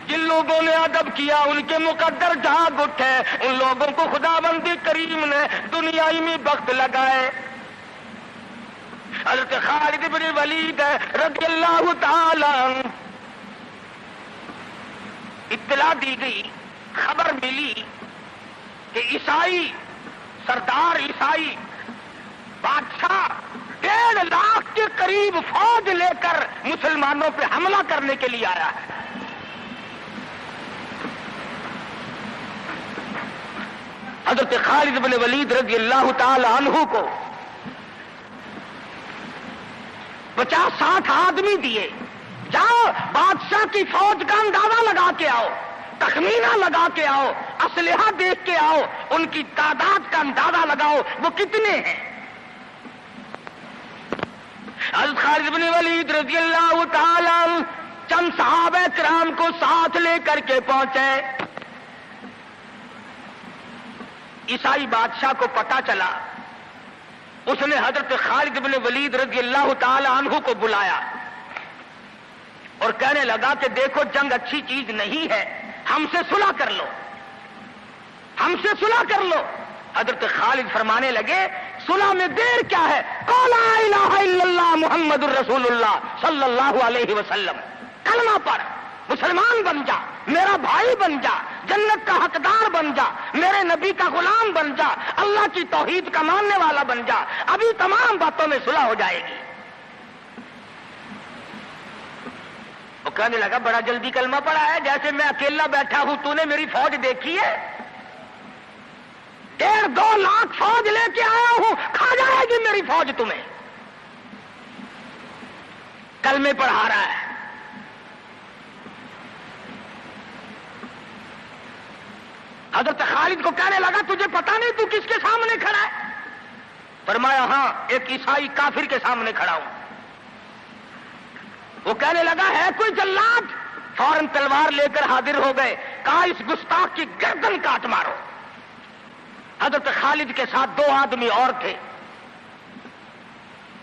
جن لوگوں نے ادب کیا ان کے مقدر جاگ اٹھے، ان لوگوں کو خداوند کریم نے دنیائی میں بخت لگائے۔ حضرت خالد بن ولید رضی اللہ تعالی عنہ اطلاع دی گئی، خبر ملی کہ عیسائی سردار عیسائی بادشاہ 1.5 لاکھ کے قریب فوج لے کر مسلمانوں پہ حملہ کرنے کے لیے آیا ہے۔ حضرت خالد بن ولید رضی اللہ تعالی عنہ کو 50-60 آدمی دیے، جاؤ بادشاہ کی فوج کا اندازہ لگا کے آؤ، تخمینہ لگا کے آؤ، اسلحہ دیکھ کے آؤ، ان کی تعداد کا اندازہ لگاؤ وہ کتنے ہیں۔ حضرت خالد بن ولید رضی اللہ تعالی عنہ چند صحابہ کرام کو ساتھ لے کر کے پہنچے۔ عیسائی بادشاہ کو پتا چلا، اس نے حضرت خالد بن ولید رضی اللہ تعالی عنہ کو بلایا اور کہنے لگا کہ دیکھو جنگ اچھی چیز نہیں ہے، ہم سے صلح کر لو، ہم سے صلح کر لو۔ حضرت خالد فرمانے لگے صلح میں دیر کیا ہے، قول لا الہ الا اللہ محمد الرسول اللہ صلی اللہ علیہ وسلم، کلمہ پڑھ، مسلمان بن جا، میرا بھائی بن جا، جنت کا حقدار بن جا، میرے نبی کا غلام بن جا، اللہ کی توحید کا ماننے والا بن جا، ابھی تمام باتوں میں صلح ہو جائے گی۔ وہ کہنے لگا بڑا جلدی کلمہ پڑھا ہے، جیسے میں اکیلا بیٹھا ہوں، تو نے میری فوج دیکھی ہے؟ 1.5-2 لاکھ فوج لے کے آیا ہوں، کھا جائے گی میری فوج تمہیں۔ کلمے پڑھا رہا ہے۔ حضرت خالد کو کہنے لگا تجھے پتا نہیں تو کس کے سامنے کھڑا ہے؟ فرمایا ہاں ایک عیسائی کافر کے سامنے کھڑا ہوں۔ وہ کہنے لگا ہے کوئی جلاد؟ فوراً تلوار لے کر حاضر ہو گئے، کہا اس گستاخ کی گردن کاٹ مارو۔ حضرت خالد کے ساتھ 2 آدمی اور تھے،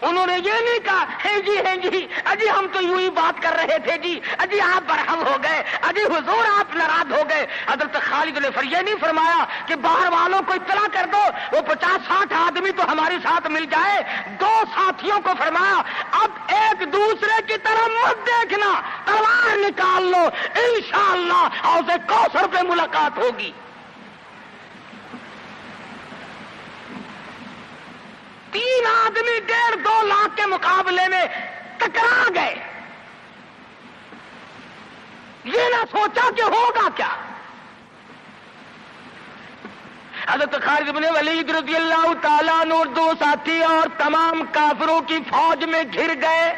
انہوں نے یہ نہیں کہا ہے جی اجی ہم تو یوں ہی بات کر رہے تھے جی، اجی آپ برہم ہو گئے، اجی حضور آپ ناراض ہو گئے۔ حضرت خالد نے یہ نہیں فرمایا کہ باہر والوں کو اطلاع کر دو، وہ 50-60 آدمی تو ہمارے ساتھ مل جائے۔ 2 ساتھیوں کو فرمایا اب ایک دوسرے کی طرف مت دیکھنا، تلوار نکال لو، انشاءاللہ حوض کوثر پہ ملاقات ہوگی۔ 3 آدمی 1.5-2 لاکھ کے مقابلے میں ٹکرا گئے، یہ نہ سوچا کہ ہوگا کیا۔ حضرت خالد بن ولید رضی اللہ تعالیٰ عنہ اور 2 ساتھی اور تمام کافروں کی فوج میں گھر گئے،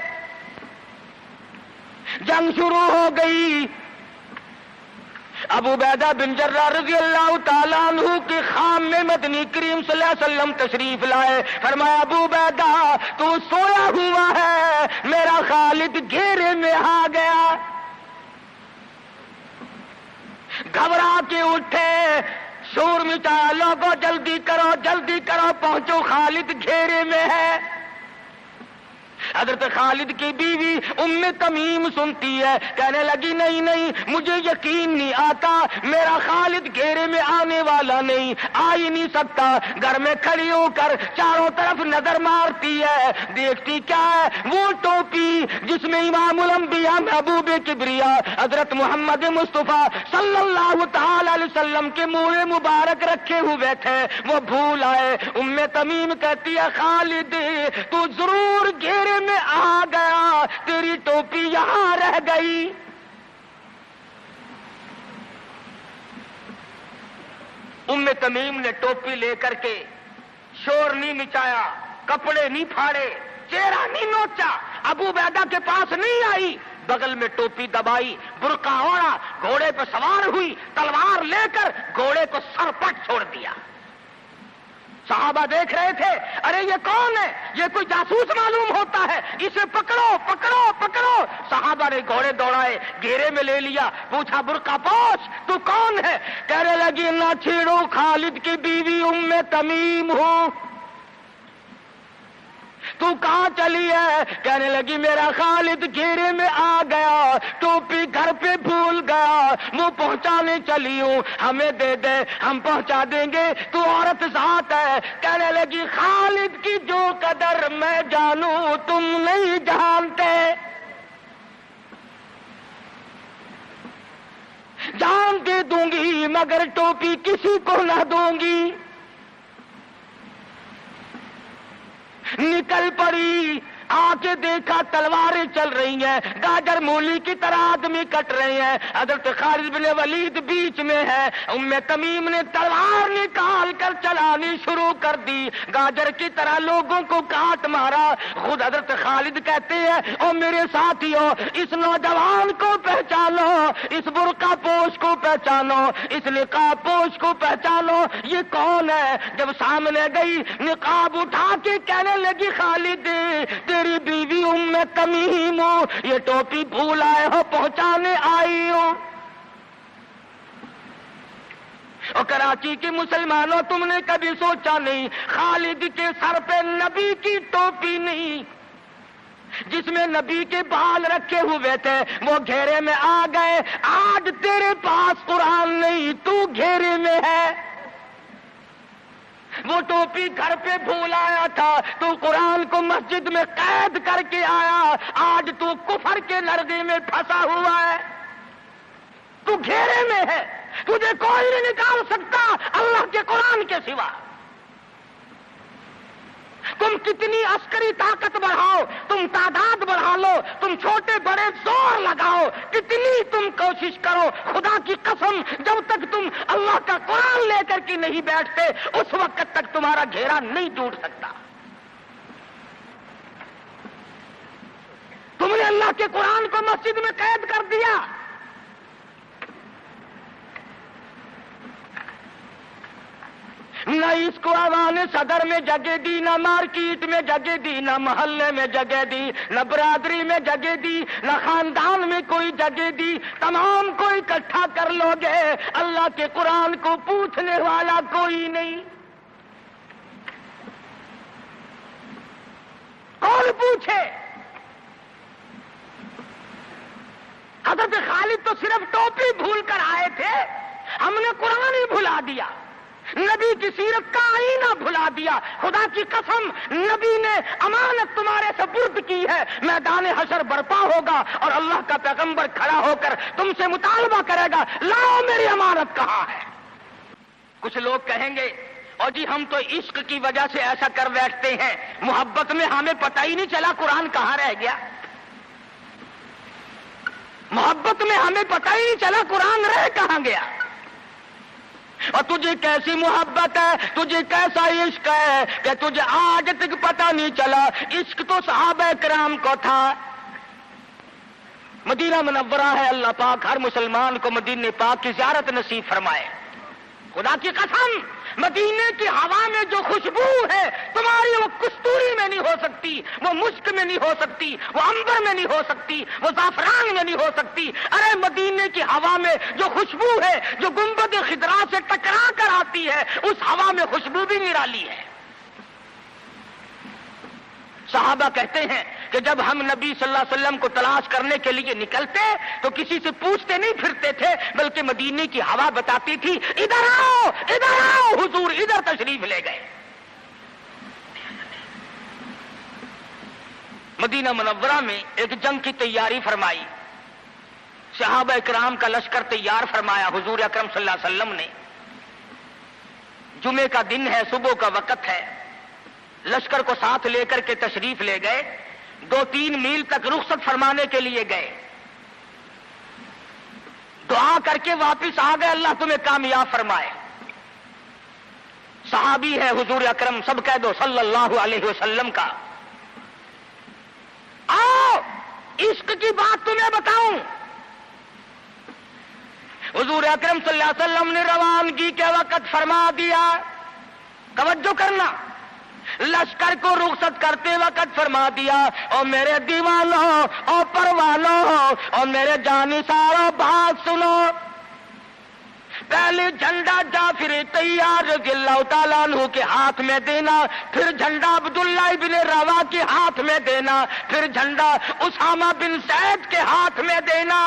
جنگ شروع ہو گئی۔ ابو عبیدہ بن جراح رضی اللہ تعالیٰ عنہ کے خام میں مدنی کریم صلی اللہ علیہ وسلم تشریف لائے، فرمایا ابو عبیدہ تو سویا ہوا ہے، میرا خالد گھیرے میں آ گیا۔ گھبرا کے اٹھے، شور مچایا، لوگوں جلدی کرو پہنچو، خالد گھیرے میں ہے۔ حضرت خالد کی بیوی ام تمیم سنتی ہے، کہنے لگی نہیں مجھے یقین نہیں آتا، میرا خالد گھیرے میں آنے والا نہیں، آ ہی نہیں سکتا۔ گھر میں کھڑی ہو کر چاروں طرف نظر مارتی ہے، دیکھتی کیا ہے؟ وہ ٹوپی جس میں امام الانبیاء محبوب کبریا حضرت محمد مصطفیٰ صلی اللہ تعالی علیہ وسلم کے منہ مبارک رکھے ہوئے تھے، وہ بھول آئے۔ ام تمیم کہتی ہے خالد تو ضرور گھیرے میں آ گیا، تیری ٹوپی یہاں رہ گئی۔ ام تمیم نے ٹوپی لے کر کے شور نہیں مچایا، کپڑے نہیں پھاڑے، چہرہ نہیں نوچا، ابو عبیدہ کے پاس نہیں آئی، بغل میں ٹوپی دبائی، برقع اوڑھا، گھوڑے پہ سوار ہوئی، تلوار لے کر گھوڑے کو سر پٹ چھوڑ دیا۔ صحابہ دیکھ رہے تھے، ارے یہ کون ہے؟ یہ کوئی جاسوس معلوم ہوتا ہے، اسے پکڑو۔ صحابہ نے گھوڑے دوڑائے، گھیرے میں لے لیا، پوچھا برقع پوش تو کون ہے؟ کہنے لگی نہ چھیڑو، خالد کی بیوی ام تمیم ہوں۔ تو کہاں چلی ہے؟ کہنے لگی میرا خالد گھیرے میں آ گیا، ٹوپی گھر پہ بھول گیا، وہ پہنچانے چلی ہوں، ہمیں دے دے ہم پہنچا دیں گے، تو عورت ذات ہے۔ کہنے لگی خالد کی جو قدر میں جانوں تم نہیں جانتے، جان دے دوں گی مگر ٹوپی کسی کو نہ دوں گی۔ نکل پڑی، آ کے دیکھا تلواریں چل رہی ہیں، گاجر مولی کی طرح آدمی کٹ رہے ہیں، حضرت خالد بن ولید بیچ میں ہے۔ ام تمیم نے تلوار نکال کر چلانی شروع کر دی، گاجر کی طرح لوگوں کو کاٹ مارا۔ خود حضرت خالد کہتے ہیں او میرے ساتھیوں، اس نوجوان کو پہچانو، اس برقع پوش کو پہچانو، اس نقاب پوش کو پہچانو، یہ کون ہے؟ جب سامنے گئی نقاب اٹھا کے کہنے لگی خالد تیری بیوی ام تمیم ہوں، یہ ٹوپی بھول آئے ہو، پہنچانے آئی ہوں۔ اور کراچی کے مسلمانوں تم نے کبھی سوچا نہیں خالد کے سر پہ نبی کی ٹوپی نہیں، جس میں نبی کے بال رکھے ہوئے تھے، وہ گھیرے میں آ گئے۔ آج تیرے پاس قرآن نہیں، تو گھیرے میں ہے۔ وہ ٹوپی گھر پہ بھول آیا تھا، تو قرآن کو مسجد میں قید کر کے آیا، آج تو کفر کے لرزے میں پھنسا ہوا ہے، تو گھیرے میں ہے، تجھے کوئی نہیں نکال سکتا اللہ کے قرآن کے سوا۔ تم کتنی عسکری طاقت بڑھاؤ، تم تعداد بڑھا لو، تم چھوٹے بڑے زور لگاؤ، کتنی تم کوشش کرو، خدا کی قسم جب تک تم اللہ کا قرآن لے کر کے نہیں بیٹھتے اس وقت تک تمہارا گھیرا نہیں ٹوٹ سکتا۔ تم نے اللہ کے قرآن کو مسجد میں قید کر دیا۔ نہ اس کو عوام صدر میں جگہ دی، نہ مارکیٹ میں جگہ دی، نہ محلے میں جگہ دی، نہ برادری میں جگہ دی، نہ خاندان میں کوئی جگہ دی۔ تمام کو اکٹھا کر لو گے، اللہ کے قرآن کو پوچھنے والا کوئی نہیں۔ کون پوچھے؟ حضرت خالد تو صرف ٹوپی بھول کر آئے تھے، ہم نے قرآن ہی بھلا دیا، نبی کی سیرت کا آئینہ بھلا دیا۔ خدا کی قسم نبی نے امانت تمہارے سپرد کی ہے، میدان حشر برپا ہوگا اور اللہ کا پیغمبر کھڑا ہو کر تم سے مطالبہ کرے گا، لاؤ میری امانت کہاں ہے؟ کچھ لوگ کہیں گے اور جی ہم تو عشق کی وجہ سے ایسا کر بیٹھتے ہیں، محبت میں ہمیں پتہ ہی نہیں چلا قرآن کہاں رہ گیا، محبت میں ہمیں پتہ ہی نہیں چلا قرآن رہ کہاں گیا۔ اور تجھے کیسی محبت ہے، تجھے کیسا عشق ہے کہ تجھے آج تک پتہ نہیں چلا۔ عشق تو صحابہ کرام کو تھا۔ مدینہ منورہ ہے، اللہ پاک ہر مسلمان کو مدینہ پاک کی زیارت نصیب فرمائے۔ خدا کی قسم مدینے کی ہوا میں جو خوشبو ہے تمہاری، وہ کستوری میں نہیں ہو سکتی، وہ مشک میں نہیں ہو سکتی، وہ عنبر میں نہیں ہو سکتی، وہ زعفران میں نہیں ہو سکتی۔ ارے مدینے کی ہوا میں جو خوشبو ہے، جو گنبد خضرا سے ٹکرا کر آتی ہے، اس ہوا میں خوشبو بھی نرالی ہے۔ صحابہ کہتے ہیں کہ جب ہم نبی صلی اللہ علیہ وسلم کو تلاش کرنے کے لیے نکلتے تو کسی سے پوچھتے نہیں پھرتے تھے، بلکہ مدینے کی ہوا بتاتی تھی ادھر آؤ ادھر آؤ، حضور ادھر تشریف لے گئے۔ مدینہ منورہ میں ایک جنگ کی تیاری فرمائی، صحابہ کرام کا لشکر تیار فرمایا۔ حضور اکرم صلی اللہ علیہ وسلم نے، جمعے کا دن ہے، صبح کا وقت ہے، لشکر کو ساتھ لے کر کے تشریف لے گئے، 2-3 میل تک رخصت فرمانے کے لیے گئے، دعا کر کے واپس آ گئے، اللہ تمہیں کامیاب فرمائے۔ صحابی ہے حضور اکرم، سب کہہ دو صلی اللہ علیہ وسلم کا۔ آؤ عشق کی بات تمہیں بتاؤں۔ حضور اکرم صلی اللہ علیہ وسلم نے روانگی کے وقت فرما دیا، توجہ کرنا، لشکر کو رخصت کرتے وقت فرما دیا، اور میرے دیوانوں اور پروانوں اور میرے جانثاروں بات سنو، پہلے جھنڈا جعفر طیار رضی اللہ تعالیٰ عنہ کے ہاتھ میں دینا، پھر جھنڈا عبداللہ ابن روا کے ہاتھ میں دینا، پھر جھنڈا اسامہ بن زید کے ہاتھ میں دینا۔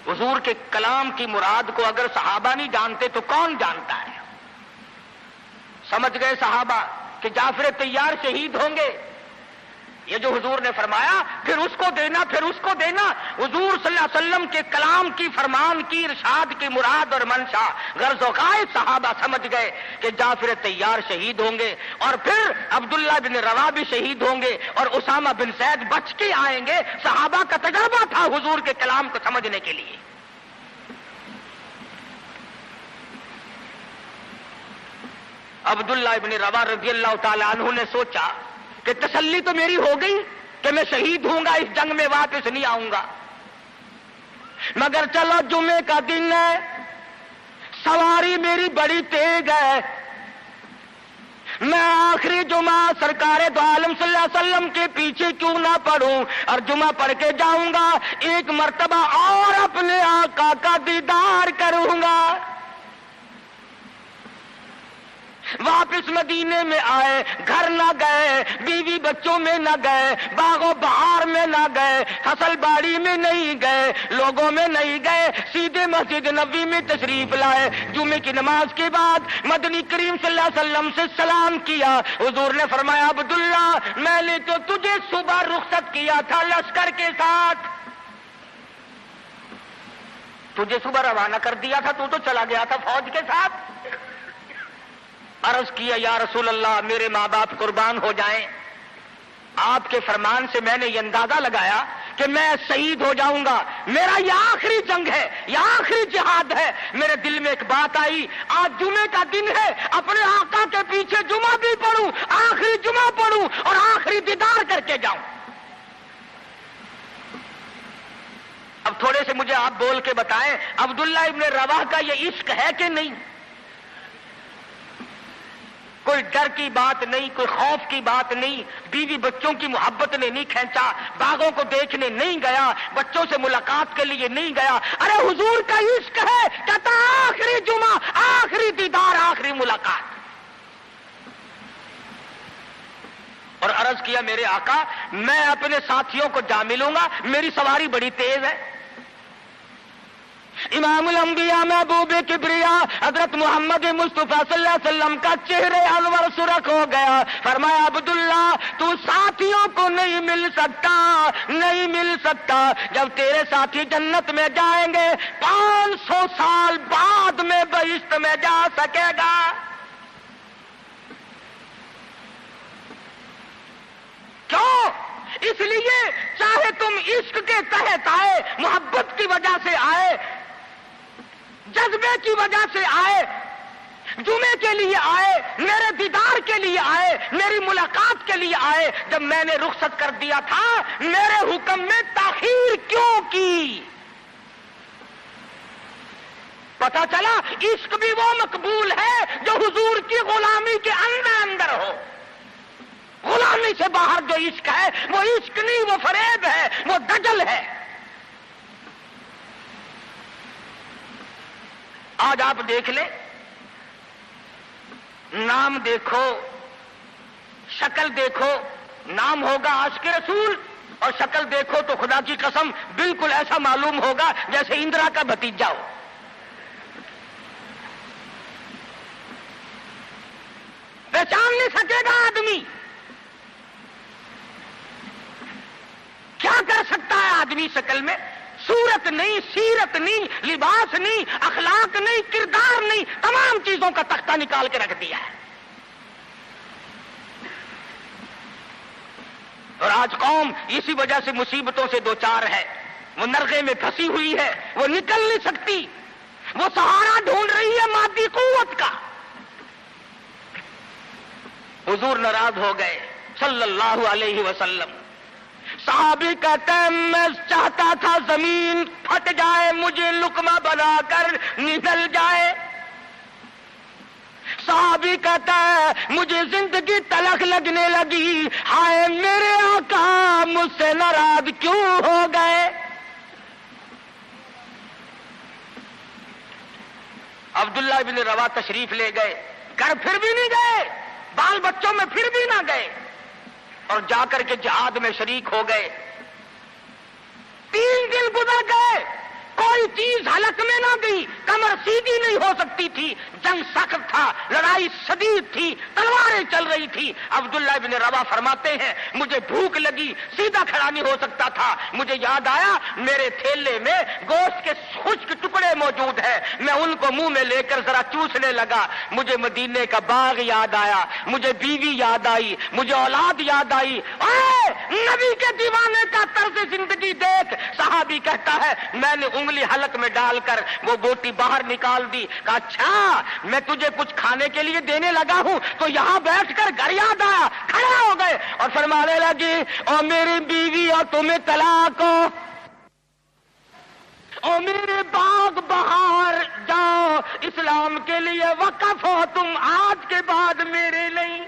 حضور کے کلام کی مراد کو اگر صحابہ نہیں جانتے تو کون جانتا ہے؟ سمجھ گئے صحابہ کہ جعفر طیار شہید ہوں گے، یہ جو حضور نے فرمایا پھر اس کو دینا، پھر اس کو دینا۔ حضور صلی اللہ علیہ وسلم کے کلام کی، فرمان کی، ارشاد کی مراد اور منشا غرض و غائب صحابہ سمجھ گئے کہ جعفر طیار شہید ہوں گے، اور پھر عبداللہ بن روا بھی شہید ہوں گے، اور اسامہ بن زید بچ کے آئیں گے۔ صحابہ کا تجربہ تھا حضور کے کلام کو سمجھنے کے لیے۔ عبداللہ ابن روا رضی اللہ تعالی عنہ نے سوچا کہ تسلی تو میری ہو گئی کہ میں شہید ہوں گا، اس جنگ میں واپس نہیں آؤں گا، مگر چلو جمعے کا دن ہے، سواری میری بڑی تیز ہے، میں آخری جمعہ سرکار دو عالم صلی اللہ علیہ وسلم کے پیچھے کیوں نہ پڑھوں اور جمعہ پڑھ کے جاؤں گا، ایک مرتبہ اور اپنے آقا کا دیدار کروں گا۔ واپس مدینے میں آئے، گھر نہ گئے، بیوی بچوں میں نہ گئے، باغ و بہار میں نہ گئے، فصل باڑی میں نہیں گئے، لوگوں میں نہیں گئے، سیدھے مسجد نبوی میں تشریف لائے۔ جمعے کی نماز کے بعد مدنی کریم صلی اللہ علیہ وسلم سے سلام کیا۔ حضور نے فرمایا عبداللہ میں نے تو تجھے صبح رخصت کیا تھا لشکر کے ساتھ، تجھے صبح روانہ کر دیا تھا، تو چلا گیا تھا فوج کے ساتھ۔ عرض کیا یا رسول اللہ میرے ماں باپ قربان ہو جائیں، آپ کے فرمان سے میں نے یہ اندازہ لگایا کہ میں شہید ہو جاؤں گا، میرا یہ آخری جنگ ہے، یہ آخری جہاد ہے۔ میرے دل میں ایک بات آئی، آج جمعے کا دن ہے، اپنے آقا کے پیچھے جمعہ بھی پڑھوں، آخری جمعہ پڑھوں اور آخری دیدار کر کے جاؤں۔ اب تھوڑے سے مجھے آپ بول کے بتائیں عبداللہ ابن رواح کا یہ عشق ہے کہ نہیں؟ کوئی ڈر کی بات نہیں، کوئی خوف کی بات نہیں، بیوی بچوں کی محبت نے نہیں کھینچا، باغوں کو دیکھنے نہیں گیا، بچوں سے ملاقات کے لیے نہیں گیا۔ ارے حضور کا عشق ہے، کہتا آخری جمعہ، آخری دیدار، آخری ملاقات۔ اور عرض کیا میرے آقا میں اپنے ساتھیوں کو جا ملوں گا، میری سواری بڑی تیز ہے۔ امام الانبیاء محبوب کبریا حضرت محمد مصطفیٰ صلی اللہ علیہ وسلم کا چہرے انور سرخ ہو گیا۔ فرمایا عبداللہ تو ساتھیوں کو نہیں مل سکتا، نہیں مل سکتا، جب تیرے ساتھی جنت میں جائیں گے 500 سال بعد میں بہشت میں جا سکے گا۔ کیوں؟ اس لیے چاہے تم عشق کے تحت آئے، محبت کی وجہ سے آئے، جذبے کی وجہ سے آئے، جمعے کے لیے آئے، میرے دیدار کے لیے آئے، میری ملاقات کے لیے آئے، جب میں نے رخصت کر دیا تھا میرے حکم میں تاخیر کیوں کی؟ پتہ چلا عشق بھی وہ مقبول ہے جو حضور کی غلامی کے اندر اندر ہو۔ غلامی سے باہر جو عشق ہے وہ عشق نہیں، وہ فریب ہے، وہ دجل ہے۔ آج آپ دیکھ لیں، نام دیکھو، شکل دیکھو، نام ہوگا عاشق رسول اور شکل دیکھو تو خدا کی قسم بالکل ایسا معلوم ہوگا جیسے اندرا کا بھتیجا ہو۔ پہچان نہیں سکے گا آدمی۔ کیا کر سکتا ہے آدمی شکل میں؟ صورت نہیں، سیرت نہیں، لباس نہیں، اخلاق نہیں، کردار نہیں، تمام چیزوں کا تختہ نکال کے رکھ دیا ہے۔ اور آج قوم اسی وجہ سے مصیبتوں سے دوچار ہے، وہ نرغے میں پھنسی ہوئی ہے، وہ نکل نہیں سکتی، وہ سہارا ڈھونڈ رہی ہے مادی قوت کا۔ حضور ناراض ہو گئے صلی اللہ علیہ وسلم۔ صحابی کہتے ہیں میں چاہتا تھا زمین پھٹ جائے، مجھے لقمہ بنا کر نگل جائے۔ صحابی کہتا ہے مجھے زندگی تلخ لگنے لگی، ہائے میرے آقا مجھ سے ناراض کیوں ہو گئے؟ عبداللہ بن روا تشریف لے گئے، گھر پھر بھی نہیں گئے، بال بچوں میں پھر بھی نہ گئے، اور جا کر کے جہاد میں شریک ہو گئے۔ 3 دن گزر گئے، کوئی چیز حلق میں نہ گئی، کمر سیدھی نہیں ہو سکتی تھی، جنگ سخت تھا، لڑائی شدید تھی، تلواریں چل رہی تھی۔ عبداللہ بن روا فرماتے ہیں مجھے بھوک لگی، سیدھا کھڑا نہیں ہو سکتا تھا، مجھے یاد آیا میرے تھیلے میں گوشت کے خشک ٹکڑے موجود ہیں، میں ان کو منہ میں لے کر ذرا چوسنے لگا، مجھے مدینے کا باغ یاد آیا، مجھے بیوی یاد آئی، مجھے اولاد یاد آئی۔ اے نبی کے دیوانے کا طرز زندگی دیکھ۔ صحابی کہتا ہے میں نے انگلی حلق میں ڈال کر وہ بوٹی باہر نکال دی، کہا اچھا میں تجھے کچھ کھانے کے لیے دینے لگا ہوں تو یہاں بیٹھ کر گھر یاد آیا، کھڑے ہو گئے اور فرمانے لگی اور میری بیوی اور تمہیں طلاق ہو، اور میرے باغ بہار جاؤ، اسلام کے لیے وقف ہو تم، آج کے بعد میرے نہیں۔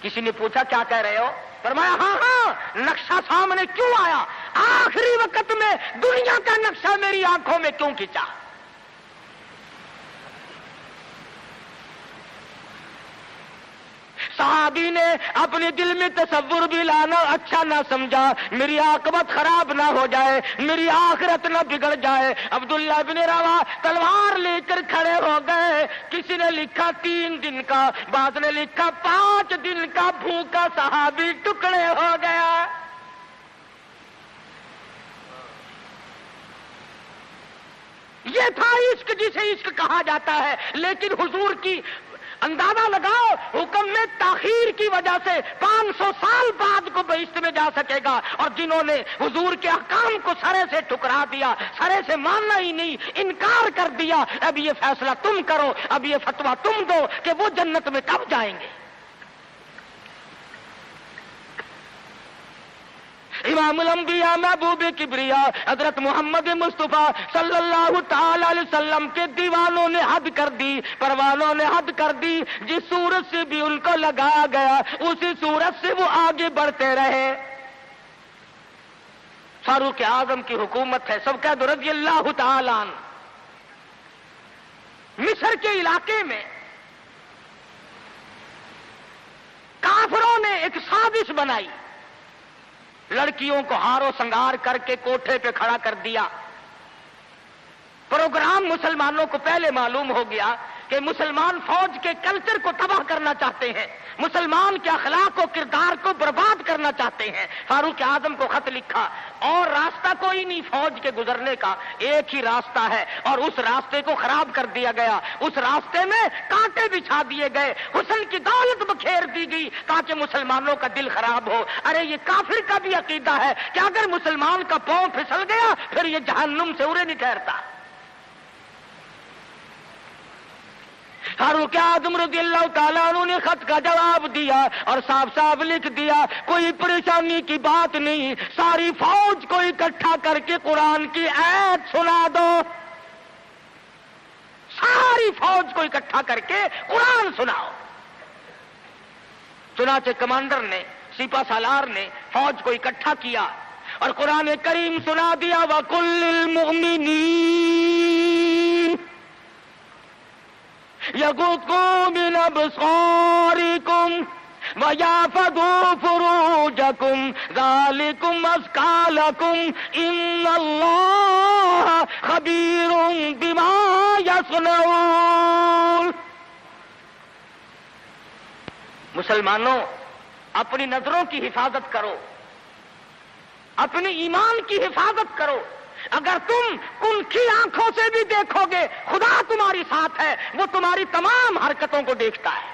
کسی نے پوچھا کیا کہہ رہے ہو؟ فرمایا ہاں ہاں، نقشہ سامنے کیوں آیا؟ آخری وقت میں دنیا کا نقشہ میری آنکھوں میں کیوں کھینچا؟ صحابی نے اپنے دل میں تصور بھی لانا اچھا نہ سمجھا، میری عاقبت خراب نہ ہو جائے، میری آخرت نہ بگڑ جائے۔ عبداللہ بن روا تلوار لے کر کھڑے ہو گئے۔ کسی نے لکھا 3 دن کا، بعض نے لکھا 5 دن کا بھوکا صحابی ٹکڑے ہو گیا۔ یہ تھا عشق جسے عشق کہا جاتا ہے، لیکن حضور کی اندازہ لگاؤ حکم میں تاخیر کی وجہ سے 500 سال بعد کو بہشت میں جا سکے گا، اور جنہوں نے حضور کے احکام کو سرے سے ٹھکرا دیا، سرے سے ماننا ہی نہیں، انکار کر دیا، اب یہ فیصلہ تم کرو، اب یہ فتویٰ تم دو کہ وہ جنت میں کب جائیں گے۔ امام الانبیاء محبوب کبریا حضرت محمد مصطفیٰ صلی اللہ تعالی علیہ وسلم کے دیوانوں نے حد کر دی، پروانوں نے حد کر دی، جس صورت سے بھی ان کو لگایا گیا اسی صورت سے وہ آگے بڑھتے رہے۔ فاروق اعظم کی حکومت ہے، سب کہہ دو رضی اللہ تعالی عنہ۔ مصر کے علاقے میں کافروں نے ایک سازش بنائی، لڑکیوں کو ہار و سنگار کر کے کوٹھے پہ کھڑا کر دیا۔ پروگرام مسلمانوں کو پہلے معلوم ہو گیا کہ مسلمان فوج کے کلچر کو تباہ کرنا چاہتے ہیں، مسلمان کے اخلاق و کردار کو برباد کرنا چاہتے ہیں۔ فاروق اعظم کو خط لکھا، اور راستہ کوئی نہیں فوج کے گزرنے کا، ایک ہی راستہ ہے، اور اس راستے کو خراب کر دیا گیا، اس راستے میں کانٹے بچھا دیے گئے، حسن کی دولت بکھیر دی گئی تاکہ مسلمانوں کا دل خراب ہو۔ ارے یہ کافر کا بھی عقیدہ ہے کہ اگر مسلمان کا پاؤں پھسل گیا پھر یہ جہنم سے ارے نہیں ٹھہرتا۔ فاروق اعظم رضی اللہ تعالیٰ عنہ نے خط کا جواب دیا اور صاف صاف لکھ دیا کوئی پریشانی کی بات نہیں، ساری فوج کو اکٹھا کر کے قرآن کی آیت سنا دو، ساری فوج کو اکٹھا کر کے قرآن سناؤ۔ چنانچہ کمانڈر نے، سپہ سالار نے فوج کو اکٹھا کیا اور قرآن کریم سنا دیا، وَقُلْ لِلْمُؤْمِنِينَ يَغُضُّوا مِنْ أَبْصَارِكُمْ وَيَحْفَظُوا فُرُوجَكُمْ ذَلِكُمْ أَزْكَىٰ لَكُمْ إِنَّ اللَّهَ خَبِيرٌ بِمَا يَصْنَعُونَ۔ مسلمانوں اپنی نظروں کی حفاظت کرو، اپنی ایمان کی حفاظت کرو۔ اگر تم کنکھی آنکھوں سے بھی دیکھو گے خدا تمہاری ساتھ ہے، وہ تمہاری تمام حرکتوں کو دیکھتا ہے۔